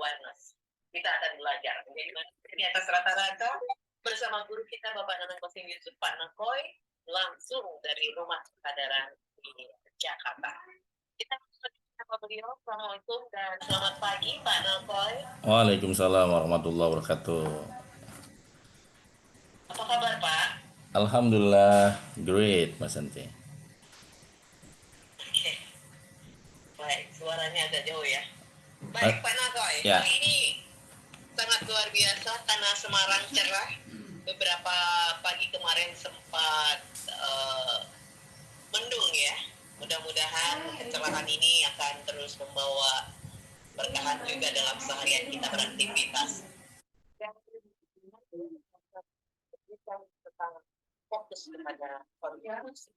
Awareness. Kita akan belajar menjadi manusia di atas rata-rata bersama guru kita Bapak Nanang Kosim Yusuf Pak Nakoy langsung dari Rumah Kesadaran di Jakarta. Kita sama beliau. Assalamualaikum dan selamat pagi Pak Nakoy. Waalaikumsalam warahmatullahi wabarakatuh. Apa kabar Pak? Alhamdulillah, great Mas Santi. Oke. Baik, suaranya agak jauh ya. Baik Pak Nakoy, Ya. hari ini sangat luar biasa karena Semarang cerah. Beberapa pagi kemarin sempat mendung ya. Mudah-mudahan kecerahan ini akan terus membawa berkahan juga dalam seharian kita beraktivitas. Tentang fokus kepada kontribusi.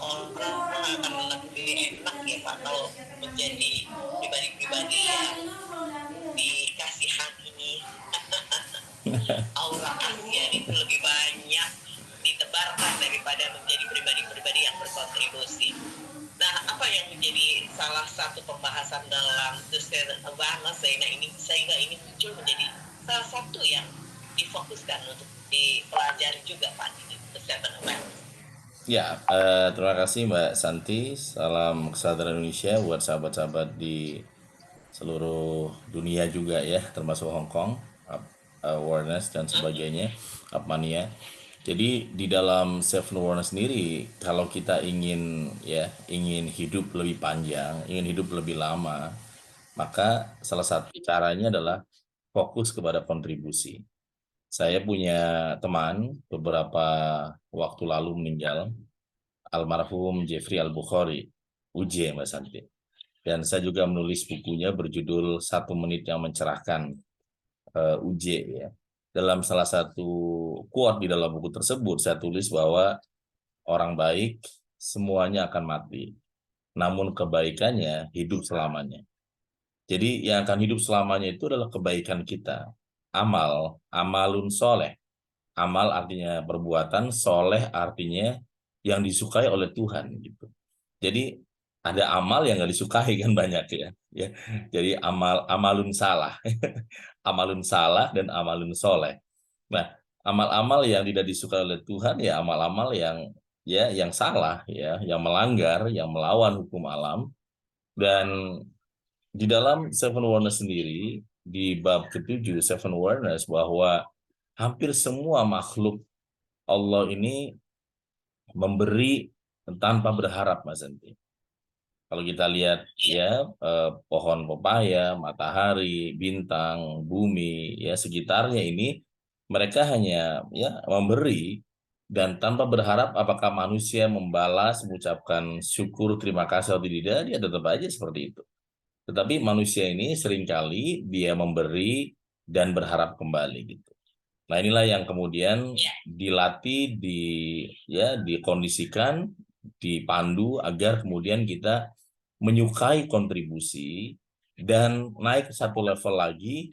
Orang akan lebih enak ya Pak kalau menjadi pribadi-pribadi yang dikasihan ini. Aura kasihan itu lebih banyak ditebarkan daripada menjadi pribadi-pribadi yang berkontribusi. Nah, apa yang menjadi salah satu pembahasan dalam Sustainable Awareness sehingga ini muncul menjadi salah satu yang difokuskan untuk dipelajari juga Pak di Sustainable Awareness. Ya, terima kasih Mbak Santi. Salam kesadaran Indonesia buat sahabat-sahabat di seluruh dunia juga ya, termasuk Hong Kong, awareness dan sebagainya, Upmania. Jadi di dalam self awareness sendiri, kalau kita ingin hidup lebih panjang, ingin hidup lebih lama, maka salah satu caranya adalah fokus kepada kontribusi. Saya punya teman beberapa waktu lalu meninggal, almarhum Jeffrey Al-Bukhari, UJ Mbak Santi. Dan saya juga menulis bukunya berjudul 1 Menit yang Mencerahkan, UJ ya. Dalam salah satu quote di dalam buku tersebut saya tulis bahwa orang baik semuanya akan mati, namun kebaikannya hidup selamanya. Jadi yang akan hidup selamanya itu adalah kebaikan kita. Amalun soleh. Amal artinya perbuatan, soleh artinya yang disukai oleh Tuhan gitu. Jadi ada amal yang nggak disukai kan banyak ya. Jadi amalun salah, amalun salah dan amalun soleh. Nah, amal-amal yang tidak disukai oleh Tuhan ya amal-amal yang salah ya, yang melanggar, yang melawan hukum alam. Dan di dalam Seven Awareness sendiri, di bab ke-7 Seven Awareness, bahwa hampir semua makhluk Allah ini memberi tanpa berharap, Mas Santi. Kalau kita lihat ya, pohon pepaya, matahari, bintang, bumi, ya sekitarnya ini, mereka hanya ya memberi dan tanpa berharap apakah manusia membalas, mengucapkan syukur, terima kasih atau tidak, dia tetap aja seperti itu. Tetapi manusia ini seringkali dia memberi dan berharap kembali gitu. Nah, inilah yang kemudian dilatih, dikondisikan, dipandu agar kemudian kita menyukai kontribusi dan naik ke satu level lagi,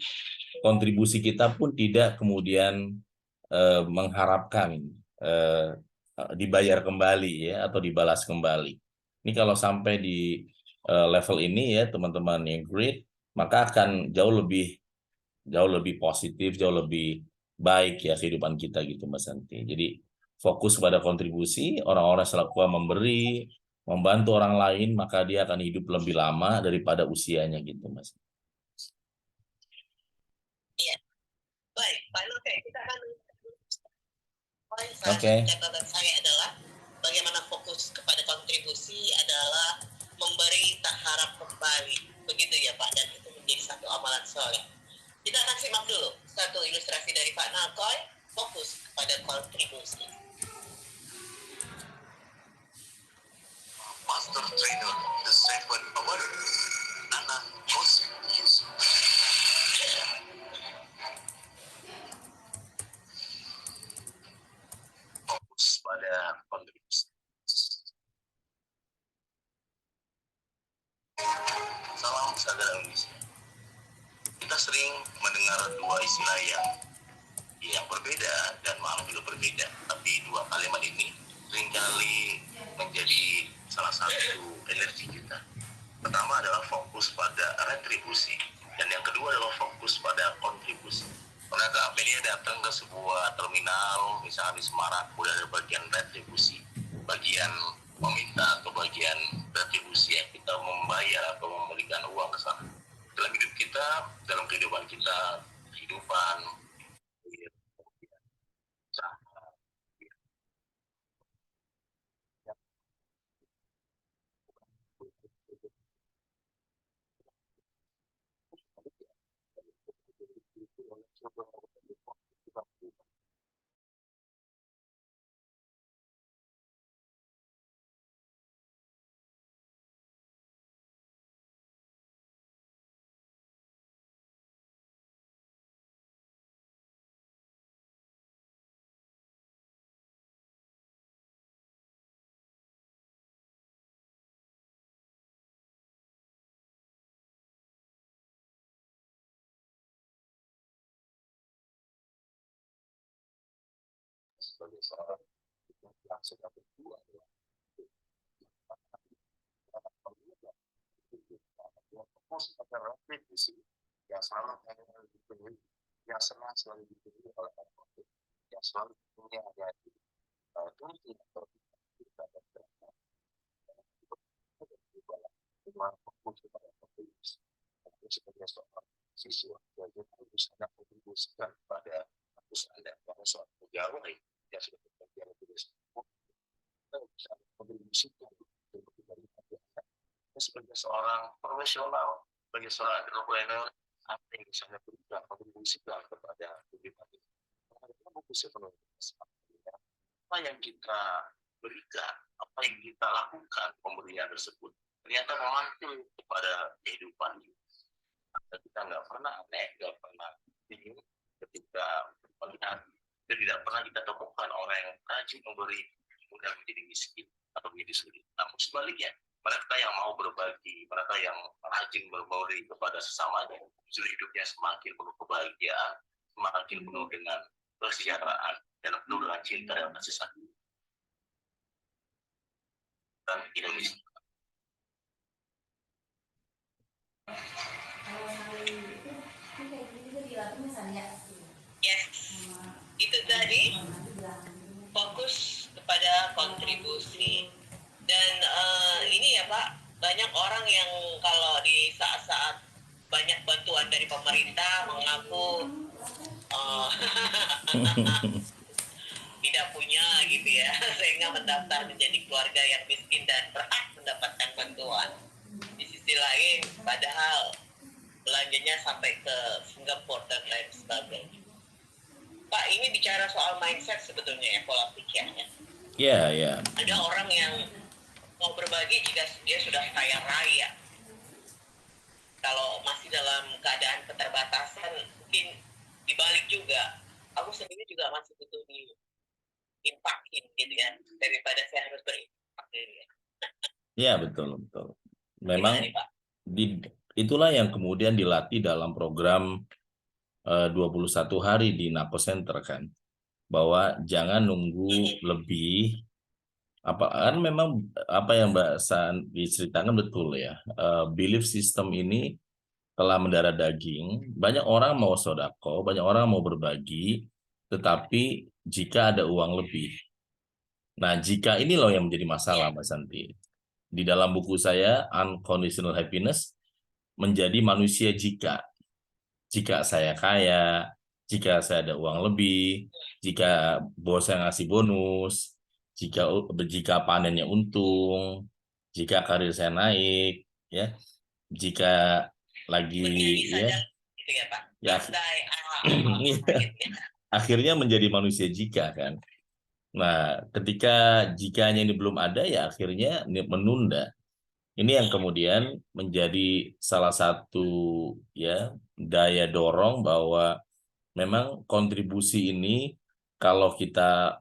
kontribusi kita pun tidak kemudian mengharapkan dibayar kembali ya atau dibalas kembali. Ini kalau sampai di level ini ya teman-teman yang great, maka akan jauh lebih positif, jauh lebih baik ya kehidupan kita gitu Mas Santi. Jadi fokus pada kontribusi, orang-orang selalu memberi, membantu orang lain, maka dia akan hidup lebih lama daripada usianya gitu Mas. Iya. Baik, Pak Oke, kita akan catatan saya adalah bagaimana fokus kepada kontribusi adalah memberi tak harap kembali. Begitu ya Pak, dan itu menjadi satu amalan soleh. Kita akan simak dulu satu ilustrasi dari Pak Nakoy, fokus kepada kontribusi. Master Trainer, The Seven Awareness, Nanang Kosim Yusuf. Fokus pada kontribusi. Salam kesadaran Indonesia. Kita sering mendengar dua istilah yang berbeda dan makna juga berbeda, tapi dua kalimat ini seringkali menjadi salah satu energi misalnya di Semarang, kemudian ada bagian retribusi, bagian meminta atau bagian retribusi yang kita membayar atau memberikan uang ke sana. Dalam hidup kita, dalam kehidupan kita, kehidupan, sebagai seorang yang sedang berjuang yang selalu diberi, yang senang selalu diberi oleh orang, yang selalu punya ada di Turki atau sebagai seorang siswa jadi harus ada kontribusikan pada harus ada pada seorang pegawai yang sudah bekerja lebih dari 10 kita bisa kontribusikan sebagai seorang profesional, sebagai seorang entrepreneur, apa yang bisa berikan kontribusikan kepada kehidupan kita. Apa yang kita berikan, apa yang kita lakukan pemberian tersebut ternyata memantul kepada kehidupan kita. Kita nggak pernah aneh, nggak pernah bingung ketika melihat dan tidak pernah kita temukan orang yang rajin memberi kemudian menjadi miskin atau menjadi sulit. Namun sebaliknya, mereka yang mau berbagi, mereka yang rajin berbagi kepada sesamanya, justru hidupnya semakin penuh kebahagiaan, semakin penuh dengan kesejahteraan dan penuh dengan cinta dan kasih sayang. Dan Indonesia. Yes, itu tadi fokus kepada kontribusi. Dan ini ya Pak, banyak orang yang kalau di saat-saat banyak bantuan dari pemerintah mengaku tidak punya gitu ya, sehingga mendaftar menjadi keluarga yang miskin dan berhak mendapatkan bantuan. Di sisi lain, padahal belanjanya sampai ke Singapura dan lain sebagainya. Pak, ini bicara soal mindset sebetulnya ya, pola pikirnya. Ya, ya. Ada orang yang mau berbagi jika dia sudah kaya raya. Kalau masih dalam keadaan keterbatasan, mungkin dibalik juga. Aku sendiri juga masih butuh diimpakin gitu ya, daripada saya harus berimpak gitu ya. Ya, betul, betul. Memang itulah yang kemudian dilatih dalam program 21 hari di Nako Center kan. Bahwa jangan nunggu lebih, kan memang apa yang Mbak San diceritakan betul ya. Belief system ini telah mendarah daging. Banyak orang mau sodako, banyak orang mau berbagi, tetapi jika ada uang lebih. Nah, jika ini loh yang menjadi masalah, Mbak Santi. Di dalam buku saya, Unconditional Happiness, menjadi manusia jika. Jika saya kaya, jika saya ada uang lebih, jika bos saya ngasih bonus, jika panennya untung, jika karir saya naik, ya, jika lagi ya, gitu ya Pak. Ya, akhirnya menjadi manusia jika kan. Nah, ketika jikanya ini belum ada, ya akhirnya menunda. Ini yang kemudian menjadi salah satu ya daya dorong bahwa memang kontribusi ini kalau kita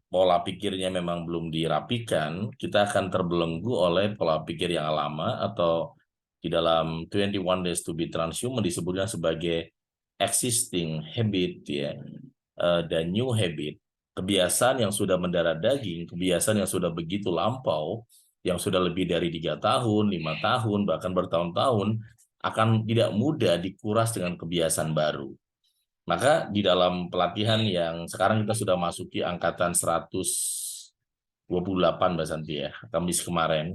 pola pikirnya memang belum dirapikan, kita akan terbelenggu oleh pola pikir yang lama atau di dalam 21 Days to be Transhuman disebutnya sebagai existing habit ya, dan new habit. Kebiasaan yang sudah mendarah daging, kebiasaan yang sudah begitu lampau, yang sudah lebih dari 3 tahun, 5 tahun, bahkan bertahun-tahun, akan tidak mudah dikuras dengan kebiasaan baru. Maka di dalam pelatihan yang sekarang kita sudah masuki angkatan 128 Mbak Santi ya, Kamis kemarin.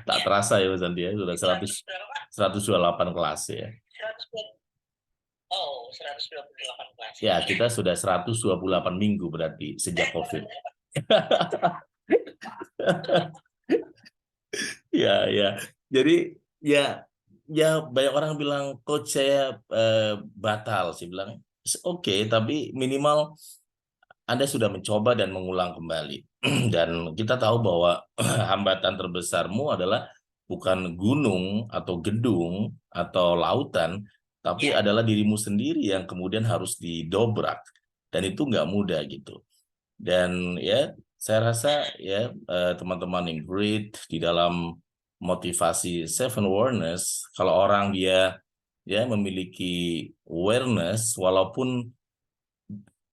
Tak Ya, terasa ya Mbak Santi ya, sudah 100 berapa? 128 kelas ya. 100, oh, 128 kelas. Ya, kita sudah 128 minggu berarti sejak COVID. Ya, ya. Jadi ya, ya banyak orang bilang coach saya batal sih bilang. Oke, tapi minimal Anda sudah mencoba dan mengulang kembali. Dan kita tahu bahwa hambatan terbesarmu adalah bukan gunung atau gedung atau lautan, tapi Ya, adalah dirimu sendiri yang kemudian harus didobrak. Dan itu nggak mudah gitu. Dan ya, saya rasa ya teman-teman yang great di dalam motivasi seven awareness, kalau orang dia ya memiliki awareness, walaupun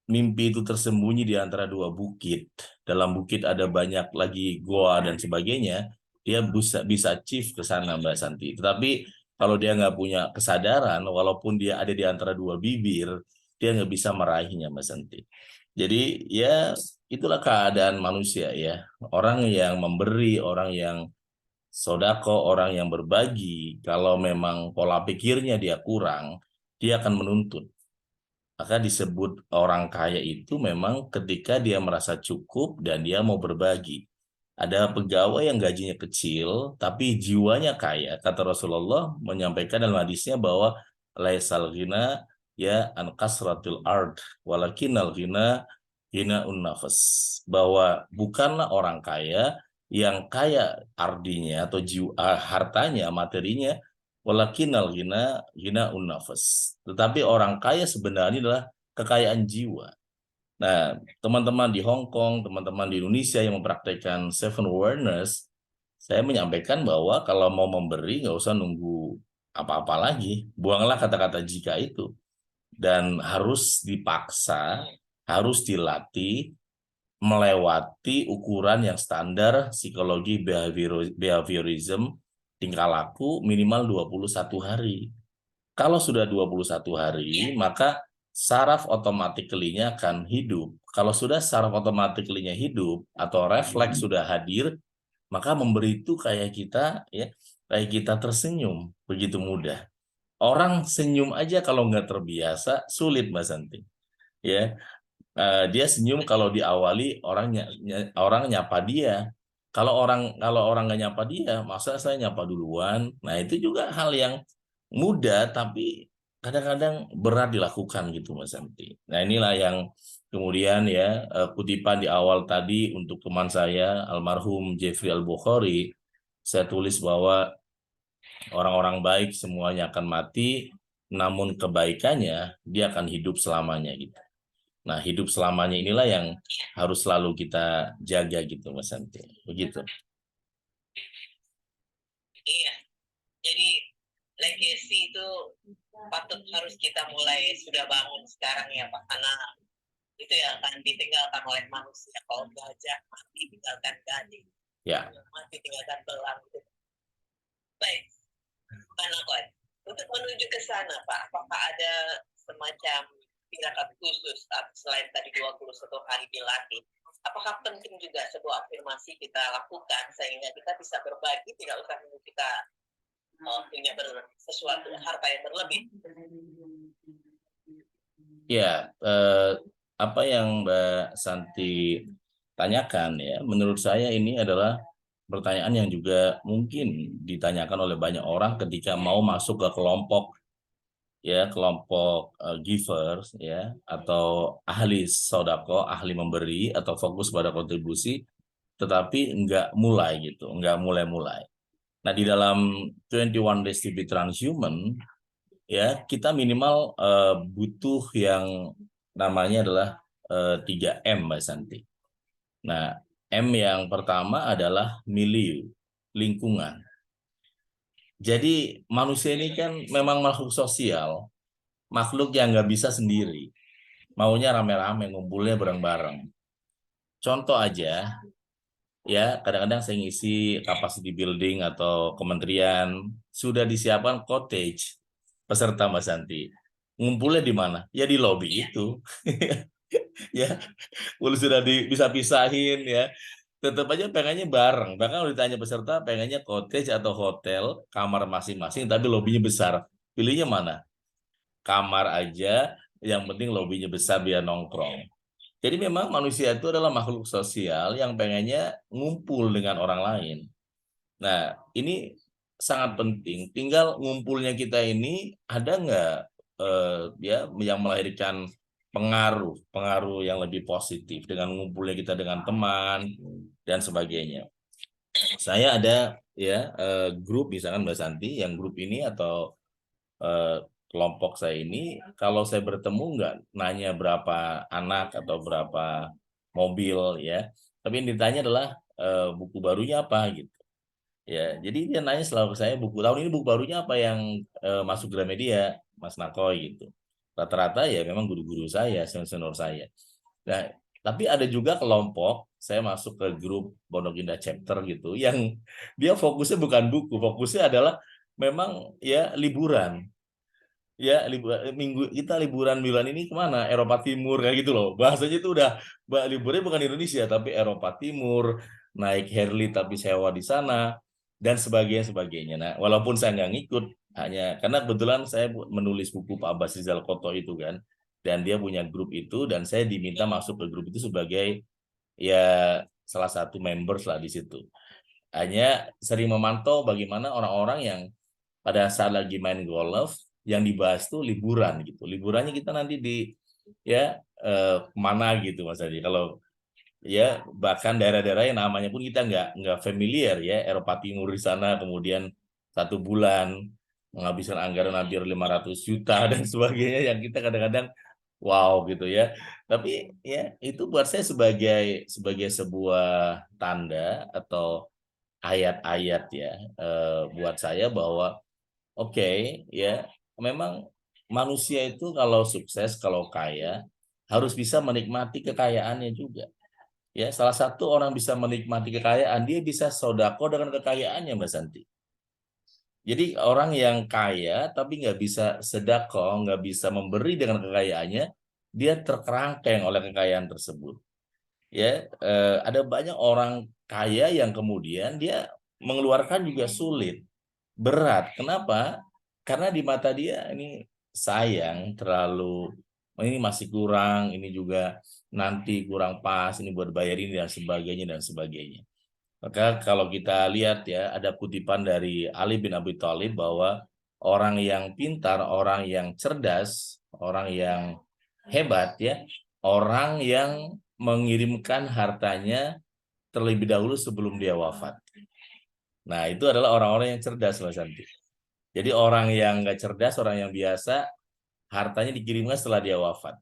mimpi itu tersembunyi di antara dua bukit, dalam bukit ada banyak lagi goa dan sebagainya, dia bisa achieve ke sana Mbak Santi. Tetapi kalau dia nggak punya kesadaran, walaupun dia ada di antara dua bibir, dia nggak bisa meraihnya Mbak Santi. Jadi ya itulah keadaan manusia ya. Orang yang memberi, orang yang sodako, orang yang berbagi, kalau memang pola pikirnya dia kurang, dia akan menuntut. Maka disebut orang kaya itu memang ketika dia merasa cukup dan dia mau berbagi. Ada pegawai yang gajinya kecil, tapi jiwanya kaya. Kata Rasulullah menyampaikan dalam hadisnya bahwa laisal ghina ya an kasratil ard, walakinnal ghina ghina nafas. Bahwa bukanlah orang kaya yang kaya ardinya atau jiwa, hartanya, materinya, walakinal ghina nafas. Tetapi orang kaya sebenarnya adalah kekayaan jiwa. Nah, teman-teman di Hong Kong, teman-teman di Indonesia yang mempraktekkan seven awareness, saya menyampaikan bahwa kalau mau memberi nggak usah nunggu apa-apa lagi. Buanglah kata-kata jika itu. Dan harus dipaksa, harus dilatih, melewati ukuran yang standar psikologi behaviorism tingkah laku minimal 21 hari. Kalau sudah 21 hari, maka saraf otomatiklinya akan hidup. Kalau sudah saraf otomatiklinya hidup atau refleks sudah hadir, maka memberi itu kayak kita ya, kayak kita tersenyum begitu mudah. Orang senyum aja kalau nggak terbiasa sulit Mas Santi. Ya, dia senyum kalau diawali orang nyapa dia. Kalau orang nggak nyapa dia, masa saya nyapa duluan. Nah, itu juga hal yang mudah tapi kadang-kadang berat dilakukan gitu Mas Santi. Nah, inilah yang kemudian ya kutipan di awal tadi untuk teman saya almarhum Jeffrey Al-Bukhari, saya tulis bahwa orang-orang baik semuanya akan mati, namun kebaikannya dia akan hidup selamanya gitu. Nah, hidup selamanya inilah yang harus selalu kita jaga gitu, Mas Santi. Begitu. iya. Jadi legacy itu patut harus kita mulai sudah bangun sekarang ya Pak, karena itu yang akan ditinggalkan oleh manusia. Kalau gajah mati tinggalkan gading, Ya, mati tinggalkan belang. Baik, Pak Nakon, untuk menuju ke sana Pak, apakah ada semacam tindakan khusus selain tadi 21 hari dilatih? Apakah penting juga sebuah afirmasi kita lakukan sehingga kita bisa berbagi, tidak usah menunggu kita punya sesuatu harta yang berlebih? ya. Apa yang Mbak Santi tanyakan ya, menurut saya ini adalah pertanyaan yang juga mungkin ditanyakan oleh banyak orang ketika mau masuk ke kelompok ya, kelompok givers ya, atau ahli sodako, ahli memberi atau fokus pada kontribusi, tetapi nggak mulai gitu, nggak mulai-mulai. Nah, di dalam 21 Days to be Transhuman, ya kita minimal butuh yang namanya adalah 3M, Mbak Santi. Nah, M yang pertama adalah milieu, lingkungan. Jadi manusia ini kan memang makhluk sosial, makhluk yang nggak bisa sendiri. Maunya rame-rame, ngumpulnya bareng-bareng. Contoh aja, ya kadang-kadang saya ngisi capacity building atau kementerian, sudah disiapkan cottage peserta Mbak Santi. Ngumpulnya di mana? Ya di lobby itu. Ya, kalau sudah bisa pisahin ya, tetap aja pengennya bareng. Bahkan kalau ditanya peserta pengennya cottage atau hotel, kamar masing-masing tapi lobbynya besar. Pilihnya mana? Kamar aja, yang penting lobbynya besar biar nongkrong. Jadi memang manusia itu adalah makhluk sosial yang pengennya ngumpul dengan orang lain. Nah, ini sangat penting. Tinggal ngumpulnya kita ini ada nggak ya yang melahirkan pengaruh yang lebih positif dengan ngumpulnya kita dengan teman dan sebagainya. Saya ada ya grup misalkan Mbak Santi, yang grup ini atau eh, kelompok saya ini, kalau saya bertemu nggak nanya berapa anak atau berapa mobil ya, tapi yang ditanya adalah buku barunya apa gitu. Ya, jadi dia nanya selalu ke saya tahun ini buku barunya apa yang masuk Gramedia, Mas Nakoy gitu. Rata-rata ya memang guru-guru saya, senior saya. Nah, tapi ada juga kelompok, saya masuk ke grup Pondok Indah Chapter gitu, yang dia fokusnya bukan buku, fokusnya adalah memang ya liburan. Ya, minggu kita liburan bulan ini kemana? Eropa Timur kayak gitu loh. Bahasanya itu udah liburnya bukan Indonesia tapi Eropa Timur, naik Harley tapi sewa di sana dan sebagainya. Nah, walaupun saya nggak ngikut, hanya karena kebetulan saya menulis buku Pak Abbas Rizal Koto itu kan, dan dia punya grup itu dan saya diminta masuk ke grup itu sebagai ya salah satu members lah di situ. Hanya sering memantau bagaimana orang-orang yang pada saat lagi main golf yang dibahas tuh liburan gitu. Liburannya kita nanti di ya mana gitu Mas Adi. Kalau ya bahkan daerah-daerah yang namanya pun kita nggak familiar ya, Eropa Timur di sana, kemudian 1 bulan menghabiskan anggaran hampir 500 juta dan sebagainya yang kita kadang-kadang wow gitu ya. Tapi ya itu buat saya sebagai sebuah tanda atau ayat-ayat ya buat saya bahwa oke, ya, memang manusia itu kalau sukses, kalau kaya, harus bisa menikmati kekayaannya juga. Ya, salah satu orang bisa menikmati kekayaan, dia bisa sodako dengan kekayaannya, Mbak Santi. Jadi orang yang kaya tapi nggak bisa sedekah, nggak bisa memberi dengan kekayaannya, dia terkerangkeng oleh kekayaan tersebut. Ya, ada banyak orang kaya yang kemudian dia mengeluarkan juga sulit, berat. Kenapa? Karena di mata dia ini sayang, terlalu ini masih kurang, ini juga nanti kurang pas, ini buat bayar ini dan sebagainya dan sebagainya. Maka kalau kita lihat ya, ada kutipan dari Ali bin Abi Thalib bahwa orang yang pintar, orang yang cerdas, orang yang hebat ya, orang yang mengirimkan hartanya terlebih dahulu sebelum dia wafat. Nah, itu adalah orang-orang yang cerdas, Mas Santi. Jadi orang yang nggak cerdas, orang yang biasa, hartanya dikirimkan setelah dia wafat.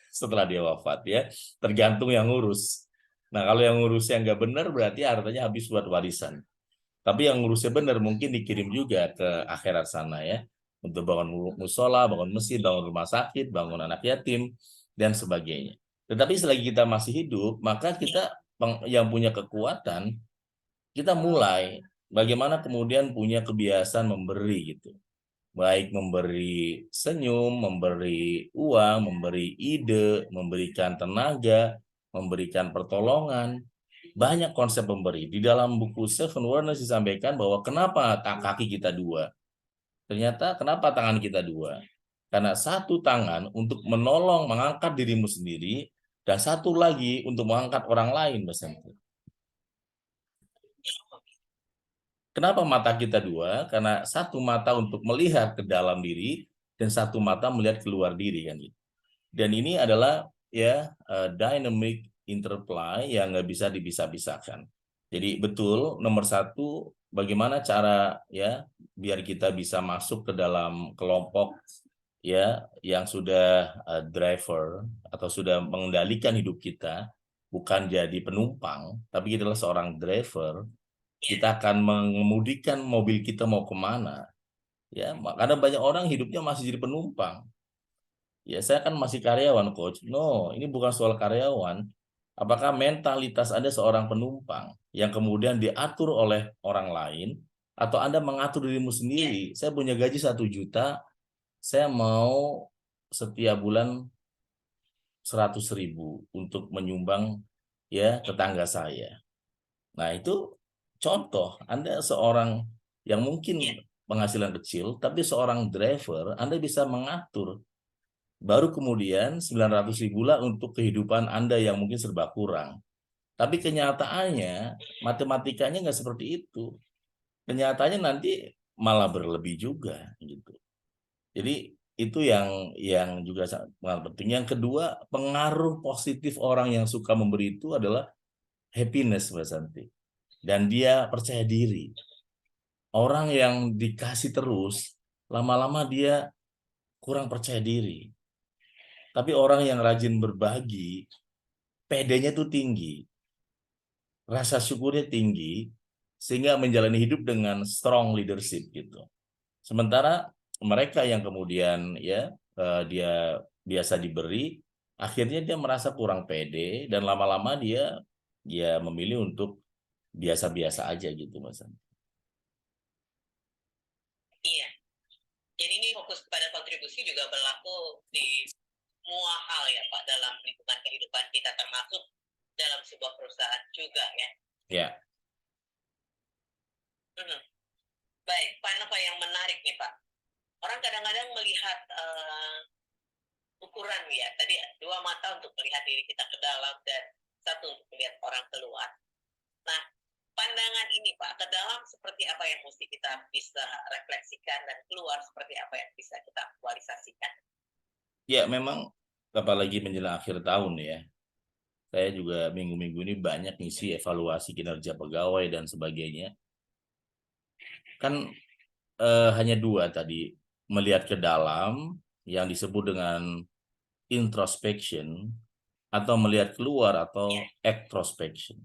Setelah dia wafat ya, tergantung yang ngurus. Nah, kalau yang ngurusnya nggak benar, berarti hartanya habis buat warisan. Tapi yang ngurusnya benar mungkin dikirim juga ke akhirat sana ya. Untuk bangun musola, bangun masjid, bangun rumah sakit, bangun anak yatim, dan sebagainya. Tetapi selagi kita masih hidup, maka kita yang punya kekuatan, kita mulai bagaimana kemudian punya kebiasaan memberi gitu. Baik memberi senyum, memberi uang, memberi ide, memberikan tenaga, memberikan pertolongan. Banyak konsep memberi. Di dalam buku Seven Wonders disampaikan bahwa kenapa kaki kita dua. Ternyata kenapa tangan kita dua? Karena satu tangan untuk menolong mengangkat dirimu sendiri, dan satu lagi untuk mengangkat orang lain, Mas Henry. Kenapa mata kita dua? Karena satu mata untuk melihat ke dalam diri dan satu mata melihat keluar diri kan gitu. Dan ini adalah ya dynamic interplay yang nggak bisa dipisah-pisahkan. Jadi betul nomor satu bagaimana cara ya biar kita bisa masuk ke dalam kelompok ya yang sudah driver atau sudah mengendalikan hidup kita, bukan jadi penumpang tapi kita adalah seorang driver. Kita akan mengemudikan mobil kita mau kemana ya, karena banyak orang hidupnya masih jadi penumpang ya. Saya kan masih karyawan coach, no ini bukan soal karyawan. Apakah mentalitas Anda seorang penumpang yang kemudian diatur oleh orang lain, atau Anda mengatur dirimu sendiri? Saya punya gaji 1 juta, saya mau setiap bulan 100.000 untuk menyumbang ya tetangga saya. Nah, itu contoh Anda seorang yang mungkin penghasilan kecil, tapi seorang driver Anda bisa mengatur. Baru kemudian 900.000 lah untuk kehidupan Anda yang mungkin serba kurang. Tapi kenyataannya, matematikanya nggak seperti itu. Kenyataannya nanti malah berlebih juga gitu. Jadi itu yang juga sangat penting. Yang kedua, pengaruh positif orang yang suka memberi itu adalah happiness, Mbak Santi. Dan dia percaya diri. Orang yang dikasih terus, lama-lama dia kurang percaya diri. Tapi orang yang rajin berbagi, PD-nya tuh tinggi. Rasa syukurnya tinggi, sehingga menjalani hidup dengan strong leadership gitu. Sementara mereka yang kemudian ya dia biasa diberi, akhirnya dia merasa kurang pede dan lama-lama dia memilih untuk biasa-biasa aja gitu, Mas. Iya. Jadi ini fokus pada kontribusi juga berlaku di semua hal ya Pak dalam lingkungan kehidupan kita, termasuk dalam sebuah perusahaan juga ya. Ya. Baik, Pak Nova, yang menarik nih Pak. Orang kadang-kadang melihat ukuran ya, tadi 2 mata untuk melihat diri kita ke dalam dan 1 untuk melihat orang keluar. Nah, pandangan ini Pak, ke dalam seperti apa yang mesti kita bisa refleksikan dan keluar seperti apa yang bisa kita aktualisasikan? Ya, memang apalagi menjelang akhir tahun ya. Saya juga minggu-minggu ini banyak ngisi evaluasi kinerja pegawai dan sebagainya. Kan hanya 2 tadi, melihat ke dalam yang disebut dengan introspection atau melihat keluar atau extrospection.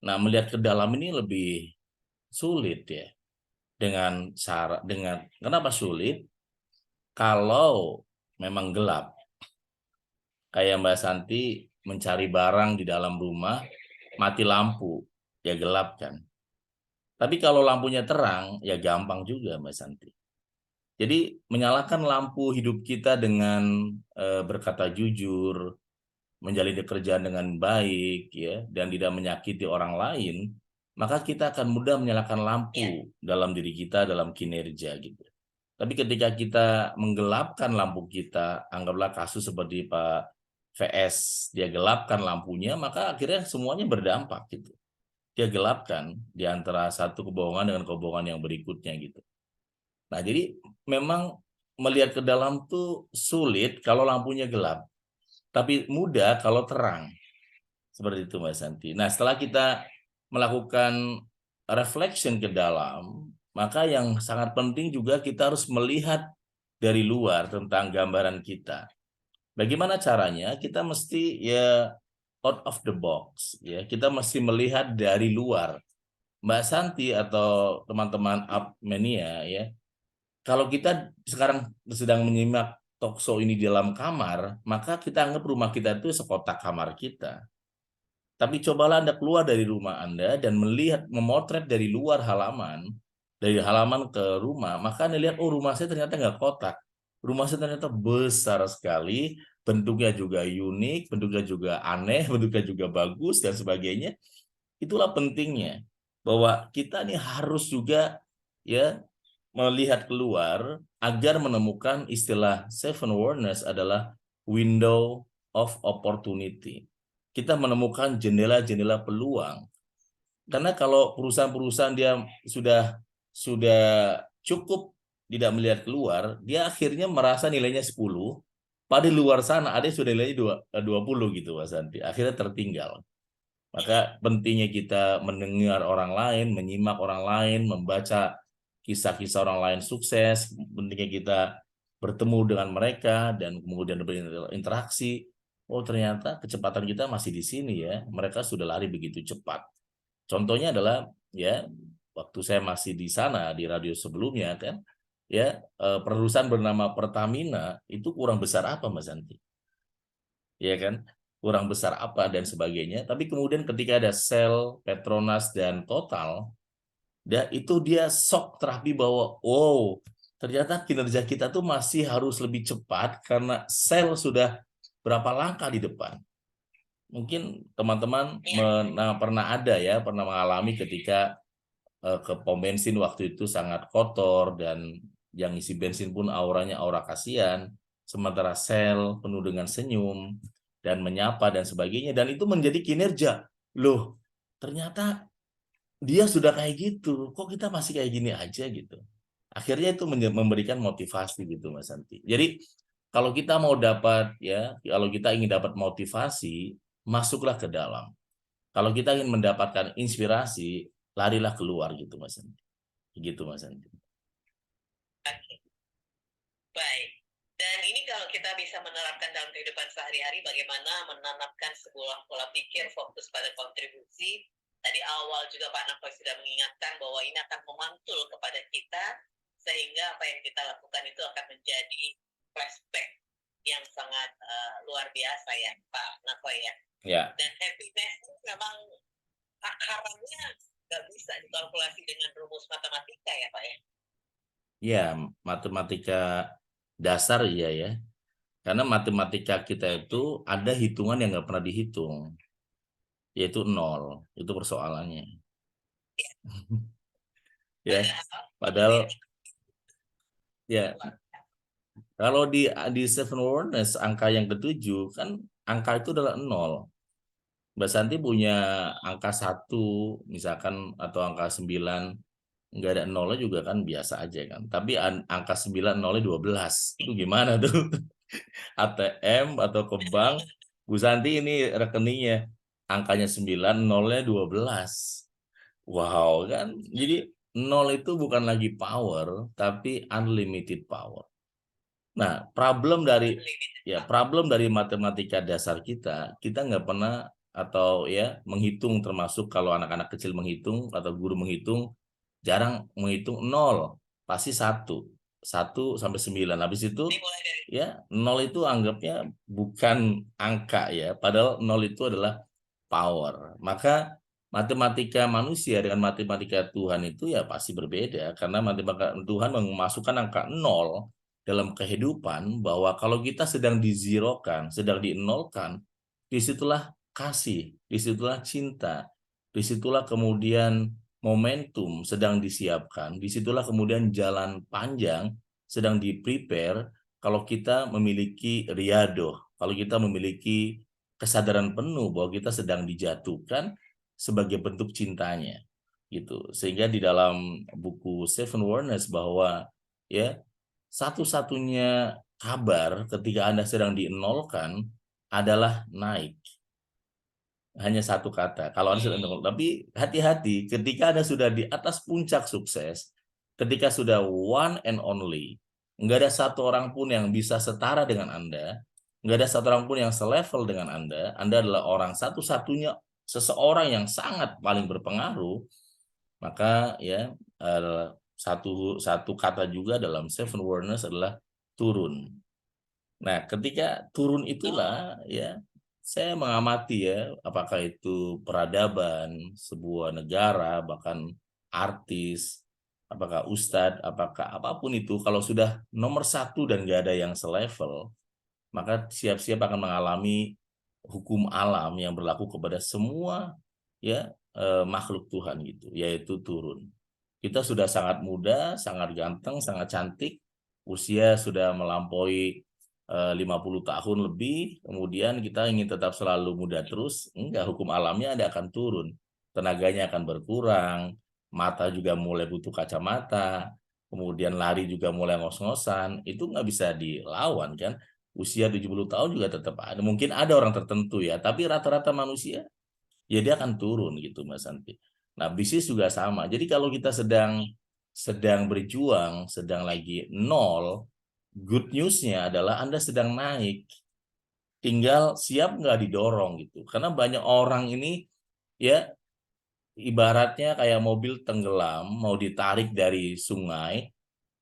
Nah, melihat ke dalam ini lebih sulit ya. Kenapa sulit? Kalau memang gelap. Kayak Mbak Santi mencari barang di dalam rumah, mati lampu, ya gelap kan. Tapi kalau lampunya terang, ya gampang juga Mbak Santi. Jadi menyalakan lampu hidup kita dengan berkata jujur, menjalani kerjaan dengan baik, ya, dan tidak menyakiti orang lain, maka kita akan mudah menyalakan lampu dalam diri kita, dalam kinerja gitu. Tapi ketika kita menggelapkan lampu kita, anggaplah kasus seperti Pak VS, dia gelapkan lampunya, maka akhirnya semuanya berdampak gitu. Dia gelapkan di antara satu kebohongan dengan kebohongan yang berikutnya gitu. Nah, jadi memang melihat ke dalam tuh sulit kalau lampunya gelap, tapi mudah kalau terang. Seperti itu, Mbak Santi. Nah, setelah kita melakukan reflection ke dalam, maka yang sangat penting juga kita harus melihat dari luar tentang gambaran kita. Bagaimana caranya? Kita mesti ya out of the box, ya. Kita mesti melihat dari luar. Mbak Santi atau teman-teman Upmania ya. Kalau kita sekarang sedang menyimak talkshow ini di dalam kamar, maka kita anggap rumah kita itu sekotak kamar kita. Tapi cobalah Anda keluar dari rumah Anda dan melihat, memotret dari luar halaman, dari halaman ke rumah, maka Anda lihat, oh rumah saya ternyata nggak kotak. Rumah saya ternyata besar sekali, bentuknya juga unik, bentuknya juga aneh, bentuknya juga bagus, dan sebagainya. Itulah pentingnya, bahwa kita nih harus juga ya melihat keluar agar menemukan istilah seven awareness adalah window of opportunity. Kita menemukan jendela-jendela peluang. Karena kalau perusahaan-perusahaan dia sudah cukup tidak melihat keluar, dia akhirnya merasa nilainya 10, pada luar sana ada yang sudah nilainya 20 gitu Mas Santi. Akhirnya tertinggal. Maka pentingnya kita mendengar orang lain, menyimak orang lain, membaca kisah-kisah orang lain sukses, pentingnya kita bertemu dengan mereka dan kemudian berinteraksi. Oh, ternyata kecepatan kita masih di sini ya. Mereka sudah lari begitu cepat. Contohnya adalah ya waktu saya masih di sana di radio sebelumnya kan, ya perusahaan bernama Pertamina itu kurang besar apa Mas Santi? Ya kan? Kurang besar apa dan sebagainya. Tapi kemudian ketika ada Shell, Petronas dan Total, itu dia shock terapi bahwa wow, ternyata kinerja kita tuh masih harus lebih cepat karena sel sudah berapa langkah di depan. Mungkin teman-teman pernah ada ya, pernah mengalami ketika ke pom bensin waktu itu sangat kotor dan yang isi bensin pun auranya aura kasihan, sementara sel penuh dengan senyum dan menyapa dan sebagainya, dan itu menjadi kinerja. Loh, ternyata dia sudah kayak gitu, kok kita masih kayak gini aja gitu. Akhirnya itu memberikan motivasi gitu Mas Santi. Jadi kalau kita mau dapat ya, kalau kita ingin dapat motivasi, masuklah ke dalam. Kalau kita ingin mendapatkan inspirasi, larilah keluar gitu Mas Santi. Gitu Mas Santi. Oke, baik. Dan ini kalau kita bisa menerapkan dalam kehidupan sehari-hari, bagaimana menanamkan sebuah pola pikir fokus pada kontribusi. Tadi awal juga Pak Nakoy sudah mengingatkan bahwa ini akan memantul kepada kita, sehingga apa yang kita lakukan itu akan menjadi flashback yang sangat luar biasa ya Pak Nakoy ya. Ya. Dan happiness itu memang akarannya nggak bisa dikalkulasi dengan rumus matematika ya Pak ya. Ya, matematika dasar iya ya. Karena matematika kita itu ada hitungan yang nggak pernah dihitung, yaitu 0. Itu persoalannya. Ya, padahal ya kalau di Seven Wonders angka yang ketujuh kan angka itu adalah 0. Mbak Santi punya angka 1 misalkan atau angka 9, nggak ada nolnya juga kan biasa aja kan. Tapi angka 9 nolnya 12. Itu gimana tuh? ATM atau ke bank, Bu Santi ini rekeningnya angkanya 9, nolnya 12. Wow kan. Jadi 0 itu bukan lagi power, tapi unlimited power. Nah, problem dari matematika dasar kita nggak pernah atau ya menghitung, termasuk kalau anak-anak kecil menghitung atau guru menghitung, jarang menghitung 0, pasti 1 sampai 9. Habis itu ya 0 itu anggapnya bukan angka ya, padahal 0 itu adalah power. Maka matematika manusia dengan matematika Tuhan itu ya pasti berbeda, karena matematika Tuhan memasukkan angka 0 dalam kehidupan, bahwa kalau kita sedang dizerokan, sedang dienolkan, disitulah kasih, disitulah cinta, disitulah kemudian momentum sedang disiapkan, disitulah kemudian jalan panjang sedang di-prepare. Kalau kita memiliki riadoh, kalau kita memiliki kesadaran penuh bahwa kita sedang dijatuhkan sebagai bentuk cintanya, gitu. Sehingga di dalam buku Seven Wonders bahwa ya satu-satunya kabar ketika Anda sedang dienolkan adalah naik. Hanya satu kata. Kalau Anda sedang dienolkan, tapi hati-hati ketika Anda sudah di atas puncak sukses, ketika sudah one and only, nggak ada satu orang pun yang bisa setara dengan Anda, nggak ada satu orang pun yang selevel dengan Anda adalah orang satu-satunya seseorang yang sangat paling berpengaruh, maka ya satu kata juga dalam Seven Wonders adalah turun. Nah, ketika turun itulah ya saya mengamati ya, apakah itu peradaban sebuah negara, bahkan artis, apakah ustadz, apakah apapun itu, kalau sudah nomor 1 dan gak ada yang selevel, maka siap-siap akan mengalami hukum alam yang berlaku kepada semua ya makhluk Tuhan gitu, yaitu turun. Kita sudah sangat muda, sangat ganteng, sangat cantik, usia sudah melampaui 50 tahun lebih, kemudian kita ingin tetap selalu muda terus, enggak, hukum alamnya ada akan turun. Tenaganya akan berkurang, mata juga mulai butuh kacamata, kemudian lari juga mulai ngos-ngosan, itu nggak bisa dilawan kan. Usia 70 tahun juga tetap ada. Mungkin ada orang tertentu ya, tapi rata-rata manusia ya dia akan turun gitu Mas Santi. Nah, bisnis juga sama. Jadi kalau kita sedang berjuang, sedang lagi 0, good news-nya adalah Anda sedang naik. Tinggal siap nggak didorong gitu. Karena banyak orang ini ya ibaratnya kayak mobil tenggelam, mau ditarik dari sungai,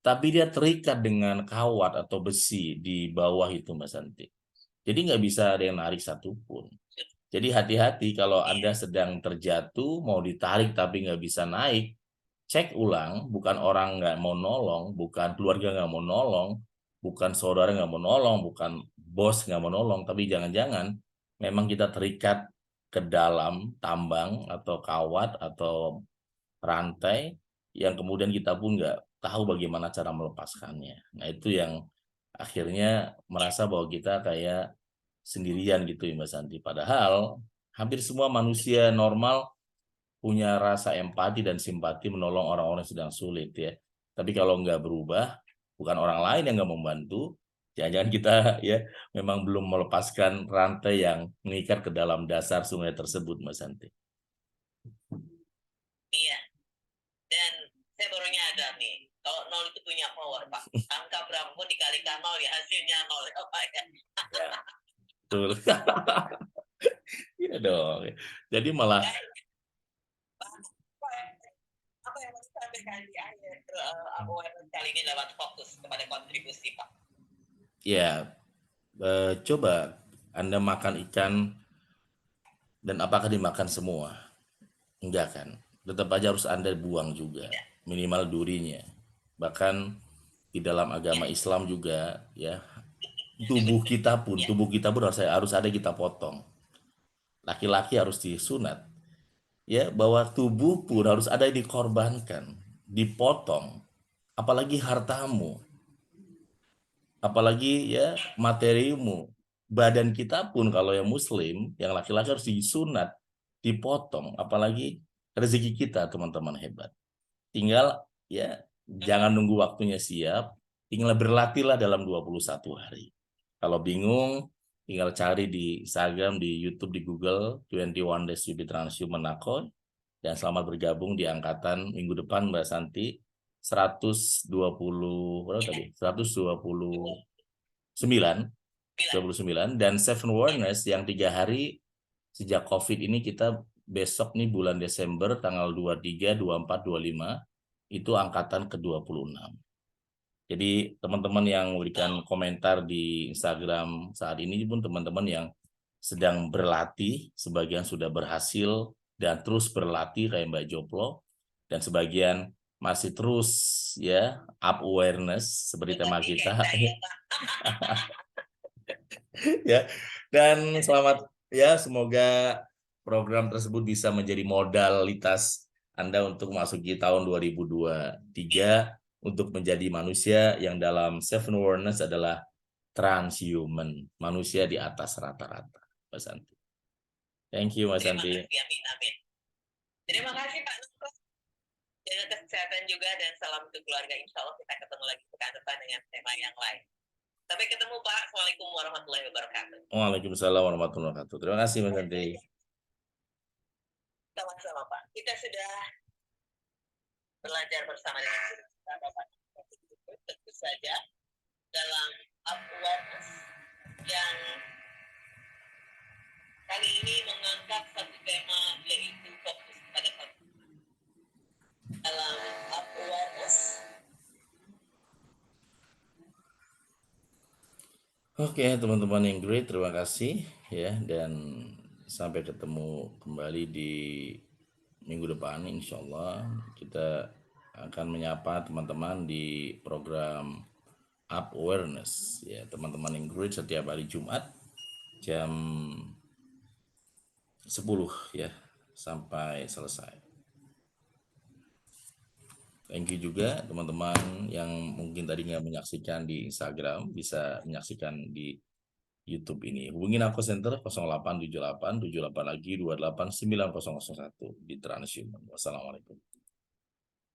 tapi dia terikat dengan kawat atau besi di bawah itu Mas Santi. Jadi nggak bisa ada yang narik satupun. Jadi hati-hati kalau Anda sedang terjatuh, mau ditarik tapi nggak bisa naik, cek ulang, bukan orang nggak mau nolong, bukan keluarga nggak mau nolong, bukan saudara nggak mau nolong, bukan bos nggak mau nolong, tapi jangan-jangan memang kita terikat ke dalam tambang atau kawat atau rantai yang kemudian kita pun nggak tahu bagaimana cara melepaskannya. Nah itu yang akhirnya merasa bahwa kita kayak sendirian gitu ya Mbak Santi. Padahal hampir semua manusia normal punya rasa empati dan simpati menolong orang-orang yang sedang sulit ya. Tapi kalau nggak berubah, bukan orang lain yang nggak membantu, jangan-jangan kita ya memang belum melepaskan rantai yang mengikat ke dalam dasar sungai tersebut, Mas Santi. Iya. Dan saya baru nyadar nih, kalau nol itu punya power, Pak. Angka berapapun dikalikan nol ya hasilnya nol. Oh, Pak, ya. Ya, betul. Iya dong. Jadi malah Apa yang mau disampaikan di akhir awareness kali ini lewat fokus kepada kontribusi, Pak? ya coba Anda makan ikan dan apakah dimakan semua? Enggak kan? Tetap aja harus Anda buang juga, minimal durinya. Bahkan di dalam agama Islam juga ya, tubuh kita pun harus ada kita potong. Laki-laki harus disunat. Ya, bahwa tubuh pun harus ada yang dikorbankan, dipotong. Apalagi hartamu, apalagi ya materimu. Badan kita pun kalau yang muslim, yang laki-laki harus disunat, dipotong. Apalagi rezeki kita, teman-teman hebat. Tinggal ya jangan nunggu waktunya siap, tinggal berlatihlah dalam 21 hari. Kalau bingung, tinggal cari di Instagram, di YouTube, di Google 21 Days to be Transhuman Nakon. Dan selamat bergabung di angkatan minggu depan Mbak Santi 120 berapa tadi? 129 dan Seven Awareness yang 3 hari sejak COVID ini kita besok nih bulan Desember tanggal 23, 24, 25 itu angkatan ke-26. Jadi teman-teman yang memberikan komentar di Instagram saat ini pun teman-teman yang sedang berlatih, sebagian sudah berhasil dan terus berlatih kayak Mbak Joplo, dan sebagian masih terus ya up awareness seperti tema kita. Ya, dan selamat ya, semoga program tersebut bisa menjadi modalitas Anda untuk memasuki tahun 2023 untuk menjadi manusia yang dalam seven awareness adalah transhuman, manusia di atas rata-rata. Mas Santi. Thank you, Mas Santi. Amin, amin. Terima kasih Pak Nukro. Jaga kesehatan juga dan salam untuk keluarga. Insya Allah kita ketemu lagi pekan depan dengan tema yang lain. Sampai ketemu Pak. Assalamualaikum warahmatullahi wabarakatuh. Waalaikumsalam warahmatullahi wabarakatuh. Terima kasih Mas Santi. Sama-sama Pak. Kita sudah belajar bersama dengan Bapak. Tentu saja dalam awareness yang kali ini mengangkat satu tema yaitu fokus pada dalam awareness. Oke, teman-teman yang great, terima kasih ya, dan sampai ketemu kembali di minggu depan. Insya Allah kita akan menyapa teman-teman di program Up Awareness ya, teman-teman yang great, setiap hari Jumat jam 10 ya sampai selesai. Thank you juga teman-teman yang mungkin tadi nggak menyaksikan di Instagram, bisa menyaksikan di YouTube ini. Hubungin aku center 0878 78 lagi 28 9001 di Transhuman. Wassalamualaikum.